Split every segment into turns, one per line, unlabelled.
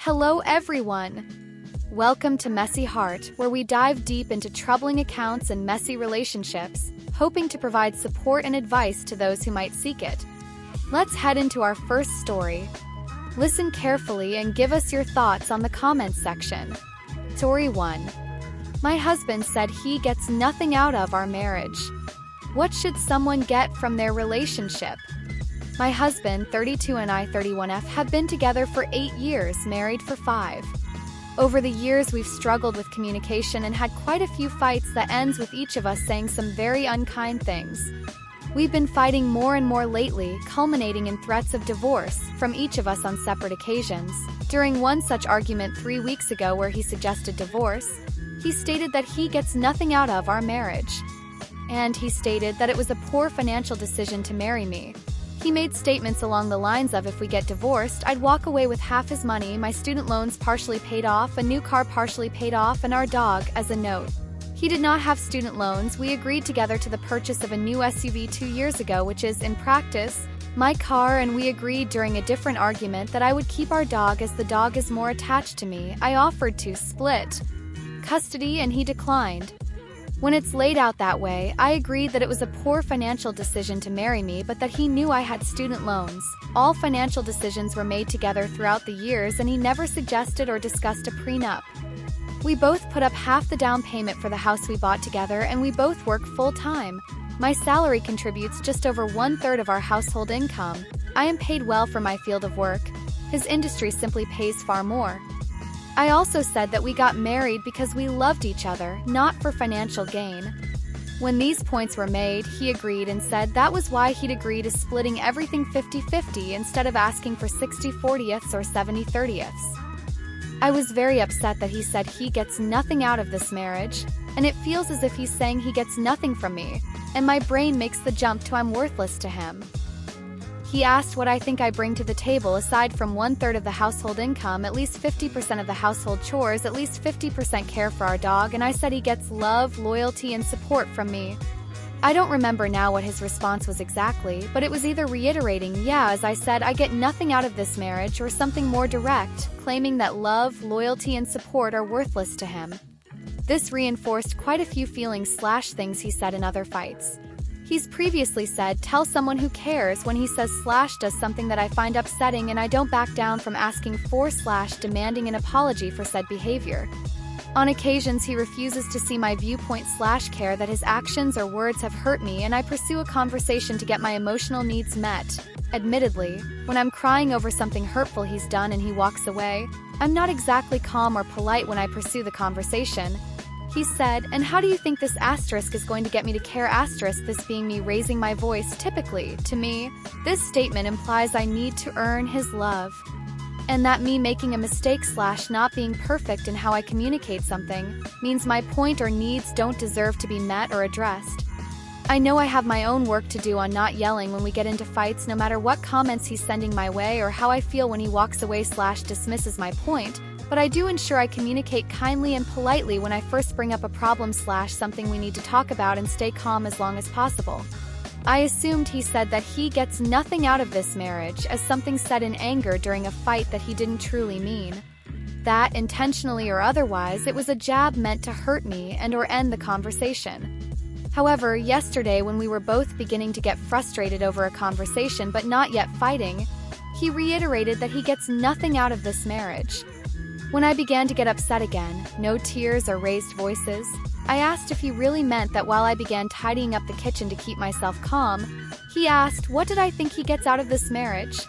Hello everyone! Welcome to Messy Heart, where we dive deep into troubling accounts and messy relationships, hoping to provide support and advice to those who might seek it. Let's head into our first story. Listen carefully and give us your thoughts on the comments section. Story 1. My husband said he gets nothing out of our marriage. What should someone get from their relationship? My husband, 32, and I, 31F, have been together for 8 years, married for 5. Over the years, we've struggled with communication and had quite a few fights that ends with each of us saying some very unkind things. We've been fighting more and more lately, culminating in threats of divorce from each of us on separate occasions. During one such argument 3 weeks ago where he suggested divorce, he stated that he gets nothing out of our marriage. And he stated that it was a poor financial decision to marry me. He made statements along the lines of, if we get divorced, I'd walk away with half his money, my student loans partially paid off, a new car partially paid off, and our dog as a note. He did not have student loans. We agreed together to the purchase of a new SUV 2 years ago, which is, in practice, my car, and we agreed during a different argument that I would keep our dog as the dog is more attached to me. I offered to split custody and he declined. When it's laid out that way, I agreed that it was a poor financial decision to marry me, but that he knew I had student loans. All financial decisions were made together throughout the years, and he never suggested or discussed a prenup. We both put up half the down payment for the house we bought together, and we both work full-time. My salary contributes just over 1/3 of our household income. I am paid well for my field of work. His industry simply pays far more. I also said that we got married because we loved each other, not for financial gain. When these points were made, he agreed and said that was why he'd agree to splitting everything 50-50 instead of asking for 60-40ths or 70-30ths. I was very upset that he said he gets nothing out of this marriage, and it feels as if he's saying he gets nothing from me, and my brain makes the jump to I'm worthless to him. He asked what I think I bring to the table aside from 1/3 of the household income, at least 50% of the household chores, at least 50% care for our dog, and I said he gets love, loyalty, and support from me. I don't remember now what his response was exactly, but it was either reiterating, yeah, as I said, I get nothing out of this marriage, or something more direct, claiming that love, loyalty, and support are worthless to him. This reinforced quite a few feelings/things he said in other fights. He's previously said, tell someone who cares, when he says/does something that I find upsetting, and I don't back down from asking for/demanding an apology for said behavior. On occasions he refuses to see my viewpoint/care that his actions or words have hurt me, and I pursue a conversation to get my emotional needs met. Admittedly, when I'm crying over something hurtful he's done and he walks away, I'm not exactly calm or polite when I pursue the conversation. He said, and how do you think this asterisk is going to get me to care asterisk, this being me raising my voice typically? To me, this statement implies I need to earn his love. And that me making a mistake/not being perfect in how I communicate something means my point or needs don't deserve to be met or addressed. I know I have my own work to do on not yelling when we get into fights, no matter what comments he's sending my way or how I feel when he walks away/dismisses my point, but I do ensure I communicate kindly and politely when I first bring up a problem/something we need to talk about, and stay calm as long as possible. I assumed he said that he gets nothing out of this marriage as something said in anger during a fight that he didn't truly mean. That, intentionally or otherwise, it was a jab meant to hurt me and or end the conversation. However, yesterday when we were both beginning to get frustrated over a conversation but not yet fighting, he reiterated that he gets nothing out of this marriage. When I began to get upset again, no tears or raised voices, I asked if he really meant that. While I began tidying up the kitchen to keep myself calm, he asked, what did I think he gets out of this marriage?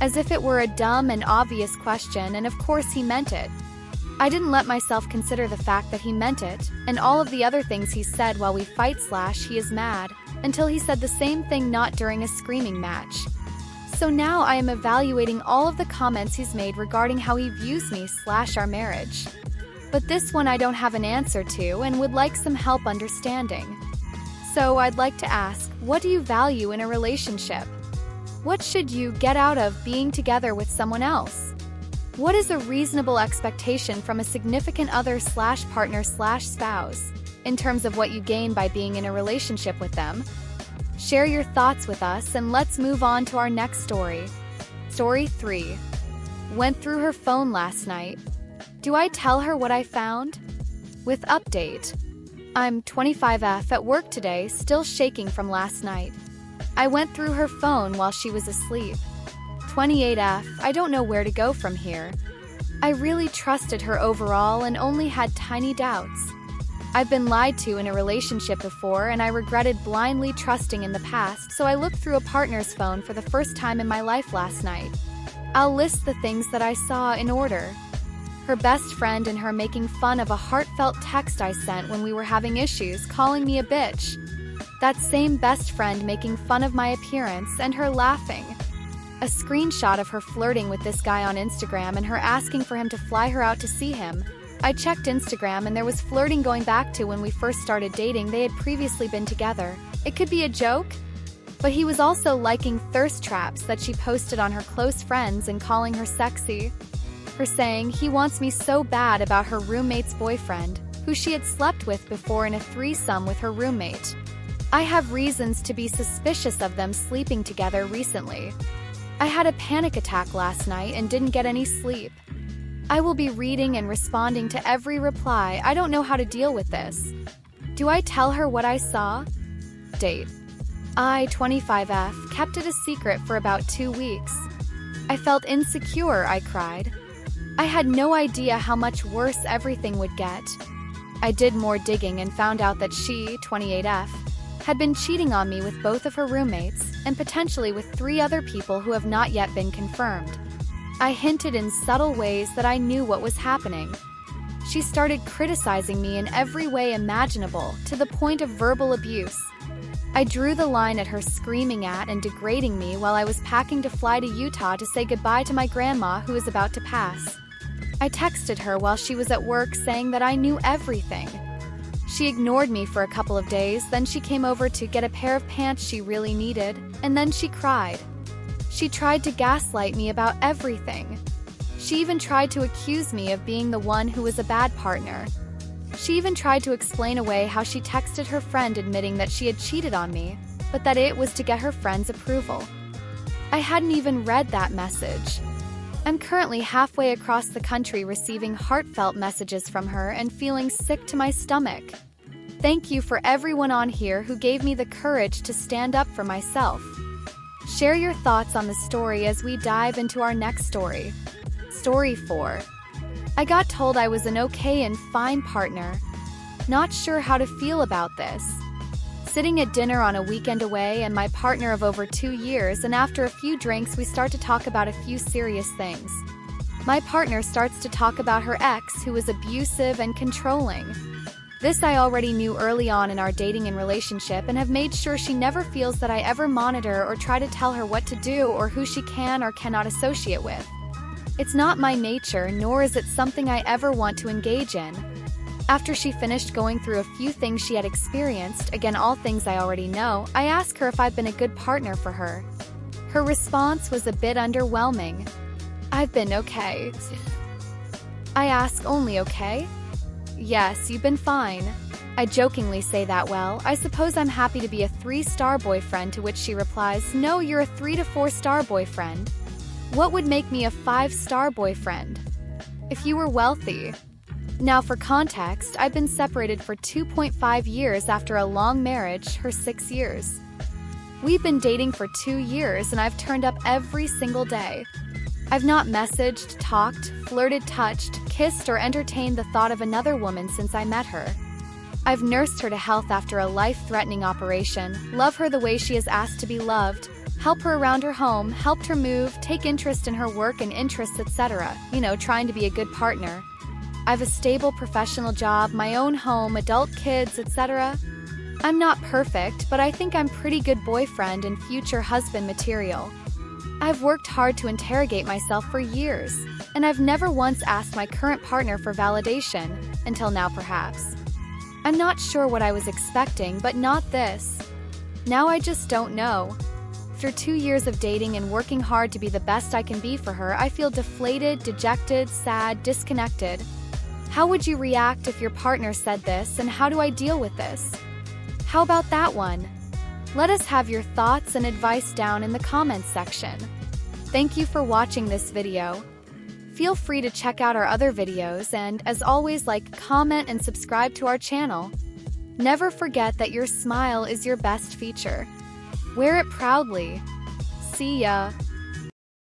As if it were a dumb and obvious question, and of course he meant it. I didn't let myself consider the fact that he meant it, and all of the other things he said while we fight/he is mad, until he said the same thing not during a screaming match. So now I am evaluating all of the comments he's made regarding how he views me/our marriage. But this one I don't have an answer to and would like some help understanding. So I'd like to ask, what do you value in a relationship? What should you get out of being together with someone else? What is a reasonable expectation from a significant other/partner/spouse in terms of what you gain by being in a relationship with them? Share your thoughts with us, and let's move on to our next story. Story 3. Went through her phone last night. Do I tell her what I found? With update. I'm 25F at work today, still shaking from last night. I went through her phone while she was asleep. 28F, I don't know where to go from here. I really trusted her overall and only had tiny doubts. I've been lied to in a relationship before and I regretted blindly trusting in the past, so I looked through a partner's phone for the first time in my life last night. I'll list the things that I saw in order. Her best friend and her making fun of a heartfelt text I sent when we were having issues, calling me a bitch. That same best friend making fun of my appearance and her laughing. A screenshot of her flirting with this guy on Instagram and her asking for him to fly her out to see him. I checked Instagram and there was flirting going back to when we first started dating. They had previously been together. It could be a joke, but he was also liking thirst traps that she posted on her close friends and calling her sexy. Her saying he wants me so bad about her roommate's boyfriend, who she had slept with before in a threesome with her roommate. I have reasons to be suspicious of them sleeping together recently. I had a panic attack last night and didn't get any sleep. I will be reading and responding to every reply. I don't know how to deal with this. Do I tell her what I saw? Date. I, 25F, kept it a secret for about 2 weeks. I felt insecure, I cried. I had no idea how much worse everything would get. I did more digging and found out that she, 28F, had been cheating on me with both of her roommates and potentially with 3 other people who have not yet been confirmed. I hinted in subtle ways that I knew what was happening. She started criticizing me in every way imaginable, to the point of verbal abuse. I drew the line at her screaming at and degrading me while I was packing to fly to Utah to say goodbye to my grandma who was about to pass. I texted her while she was at work saying that I knew everything. She ignored me for a couple of days, then she came over to get a pair of pants she really needed, and then she cried. She tried to gaslight me about everything. She even tried to accuse me of being the one who was a bad partner. She even tried to explain away how she texted her friend admitting that she had cheated on me, but that it was to get her friend's approval. I hadn't even read that message. I'm currently halfway across the country receiving heartfelt messages from her and feeling sick to my stomach. Thank you for everyone on here who gave me the courage to stand up for myself. Share your thoughts on the story as we dive into our next story. Story 4. I got told I was an okay and fine partner. Not sure how to feel about this. Sitting at dinner on a weekend away and my partner of over 2 years, and after a few drinks we start to talk about a few serious things. My partner starts to talk about her ex who was abusive and controlling. This I already knew early on in our dating and relationship and have made sure she never feels that I ever monitor or try to tell her what to do or who she can or cannot associate with. It's not my nature, nor is it something I ever want to engage in. After she finished going through a few things she had experienced, again all things I already know, I asked her if I've been a good partner for her. Her response was a bit underwhelming. I've been okay. I ask, only okay? Yes, you've been fine. I jokingly say that, well, I suppose I'm happy to be a 3-star boyfriend, to which she replies, no, you're a 3 to 4-star boyfriend. What would make me a 5-star boyfriend? If you were wealthy. Now for context, I've been separated for 2.5 years after a long marriage, her 6 years. We've been dating for 2 years and I've turned up every single day. I've not messaged, talked, flirted, touched, kissed, or entertained the thought of another woman since I met her. I've nursed her to health after a life-threatening operation, love her the way she is asked to be loved, help her around her home, helped her move, take interest in her work and interests, etc. Trying to be a good partner. I've a stable professional job, my own home, adult kids, etc. I'm not perfect, but I think I'm pretty good boyfriend and future husband material. I've worked hard to interrogate myself for years, and I've never once asked my current partner for validation, until now perhaps. I'm not sure what I was expecting, but not this. Now I just don't know. After 2 years of dating and working hard to be the best I can be for her, I feel deflated, dejected, sad, disconnected. How would you react if your partner said this, and how do I deal with this? How about that one? Let us have your thoughts and advice down in the comments section. Thank you for watching this video. Feel free to check out our other videos and, as always, like, comment, and subscribe to our channel. Never forget that your smile is your best feature. Wear it proudly. See ya!